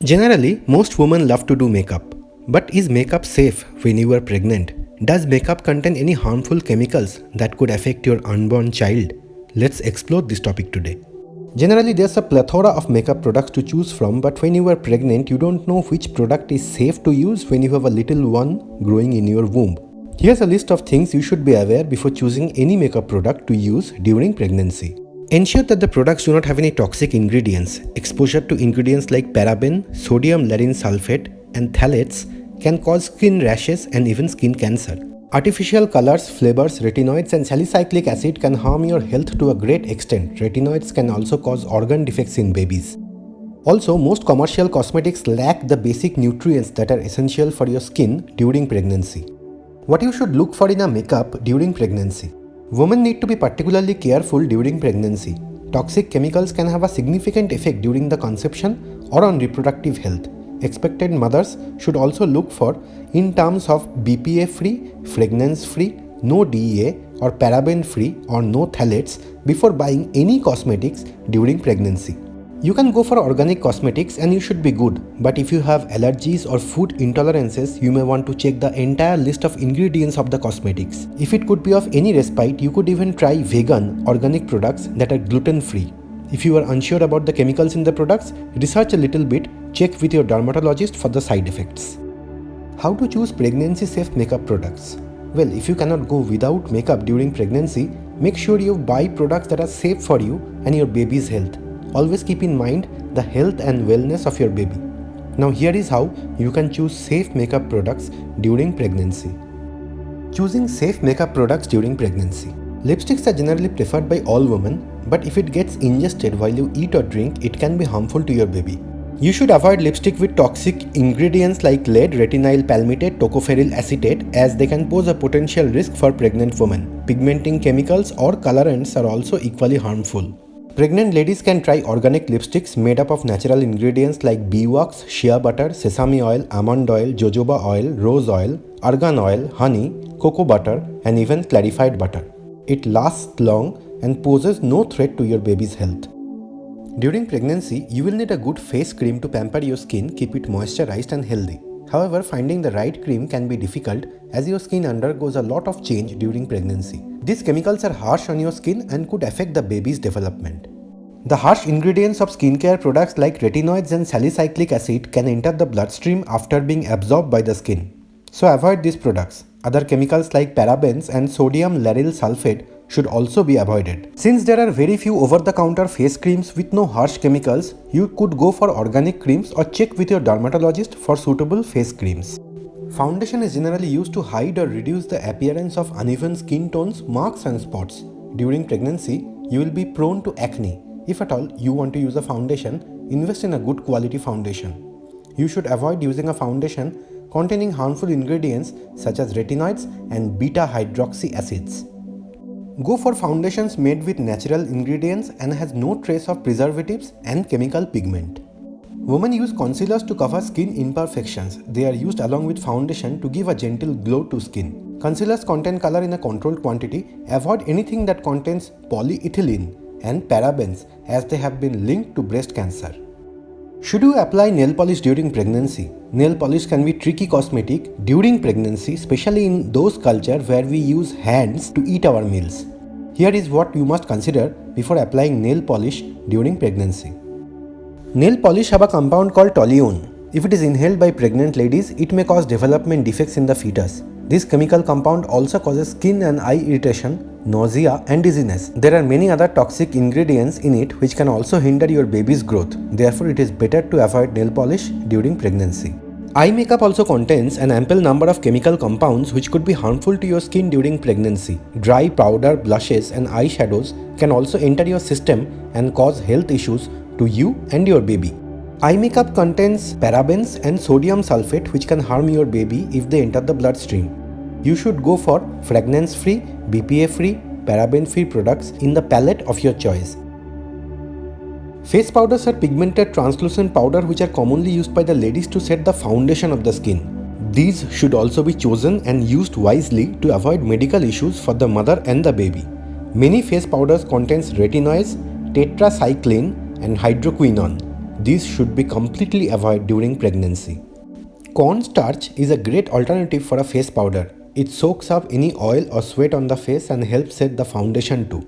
Generally, most women love to do makeup. But is makeup safe when you are pregnant? Does makeup contain any harmful chemicals that could affect your unborn child? Let's explore this topic today. Generally, there's a plethora of makeup products to choose from, but when you are pregnant, you don't know which product is safe to use when you have a little one growing in your womb. Here's a list of things you should be aware before choosing any makeup product to use during pregnancy. Ensure that the products do not have any toxic ingredients. Exposure to ingredients like paraben, sodium lauryl sulfate, and phthalates can cause skin rashes and even skin cancer. Artificial colors, flavors, retinoids, and salicylic acid can harm your health to a great extent. Retinoids can also cause organ defects in babies. Also, most commercial cosmetics lack the basic nutrients that are essential for your skin during pregnancy. What you should look for in a makeup during pregnancy. Women need to be particularly careful during pregnancy. Toxic chemicals can have a significant effect during the conception or on reproductive health. Expectant mothers should also look for in terms of BPA-free, fragrance-free, no DEA or paraben-free or no phthalates before buying any cosmetics during pregnancy. You can go for organic cosmetics and you should be good, but if you have allergies or food intolerances, you may want to check the entire list of ingredients of the cosmetics. If it could be of any respite, you could even try vegan organic products that are gluten-free. If you are unsure about the chemicals in the products, research a little bit, check with your dermatologist for the side effects. How to choose pregnancy-safe makeup products? Well, if you cannot go without makeup during pregnancy, make sure you buy products that are safe for you and your baby's health. Always keep in mind the health and wellness of your baby. Now here is how you can choose safe makeup products during pregnancy. Choosing safe makeup products during pregnancy. Lipsticks are generally preferred by all women, but if it gets ingested while you eat or drink, it can be harmful to your baby. You should avoid lipstick with toxic ingredients like lead, retinyl palmitate, tocopherol acetate, as they can pose a potential risk for pregnant women. Pigmenting chemicals or colorants are also equally harmful. Pregnant ladies can try organic lipsticks made up of natural ingredients like beeswax, shea butter, sesame oil, almond oil, jojoba oil, rose oil, argan oil, honey, cocoa butter, and even clarified butter. It lasts long and poses no threat to your baby's health. During pregnancy, you will need a good face cream to pamper your skin, keep it moisturized and healthy. However, finding the right cream can be difficult as your skin undergoes a lot of change during pregnancy. These chemicals are harsh on your skin and could affect the baby's development. The harsh ingredients of skincare products like retinoids and salicylic acid can enter the bloodstream after being absorbed by the skin. So avoid these products. Other chemicals like parabens and sodium lauryl sulfate should also be avoided. Since there are very few over-the-counter face creams with no harsh chemicals, you could go for organic creams or check with your dermatologist for suitable face creams. Foundation is generally used to hide or reduce the appearance of uneven skin tones, marks and spots. During pregnancy, you will be prone to acne. If at all you want to use a foundation, invest in a good quality foundation. You should avoid using a foundation containing harmful ingredients such as retinoids and beta-hydroxy acids. Go for foundations made with natural ingredients and has no trace of preservatives and chemical pigment. Women use concealers to cover skin imperfections. They are used along with foundation to give a gentle glow to skin. Concealers contain color in a controlled quantity. Avoid anything that contains polyethylene and parabens as they have been linked to breast cancer. Should you apply nail polish during pregnancy? Nail polish can be tricky cosmetic during pregnancy, especially in those cultures where we use hands to eat our meals. Here is what you must consider before applying nail polish during pregnancy. Nail polish have a compound called toluene. If it is inhaled by pregnant ladies, it may cause development defects in the fetus. This chemical compound also causes skin and eye irritation, nausea and dizziness. There are many other toxic ingredients in it which can also hinder your baby's growth. Therefore, it is better to avoid nail polish during pregnancy. Eye makeup also contains an ample number of chemical compounds which could be harmful to your skin during pregnancy. Dry powder, blushes and eyeshadows can also enter your system and cause health issues to you and your baby. Eye makeup contains parabens and sodium sulfate which can harm your baby if they enter the bloodstream. You should go for fragrance-free, BPA-free, paraben-free products in the palette of your choice. Face powders are pigmented translucent powder which are commonly used by the ladies to set the foundation of the skin. These should also be chosen and used wisely to avoid medical issues for the mother and the baby. Many face powders contains retinoids, tetracycline and hydroquinone. These should be completely avoided during pregnancy. Cornstarch is a great alternative for a face powder. It soaks up any oil or sweat on the face and helps set the foundation too.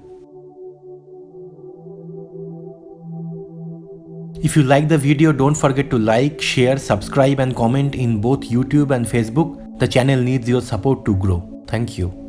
If you like the video, don't forget to like, share, subscribe and comment in both YouTube and Facebook. The channel needs your support to grow. Thank you.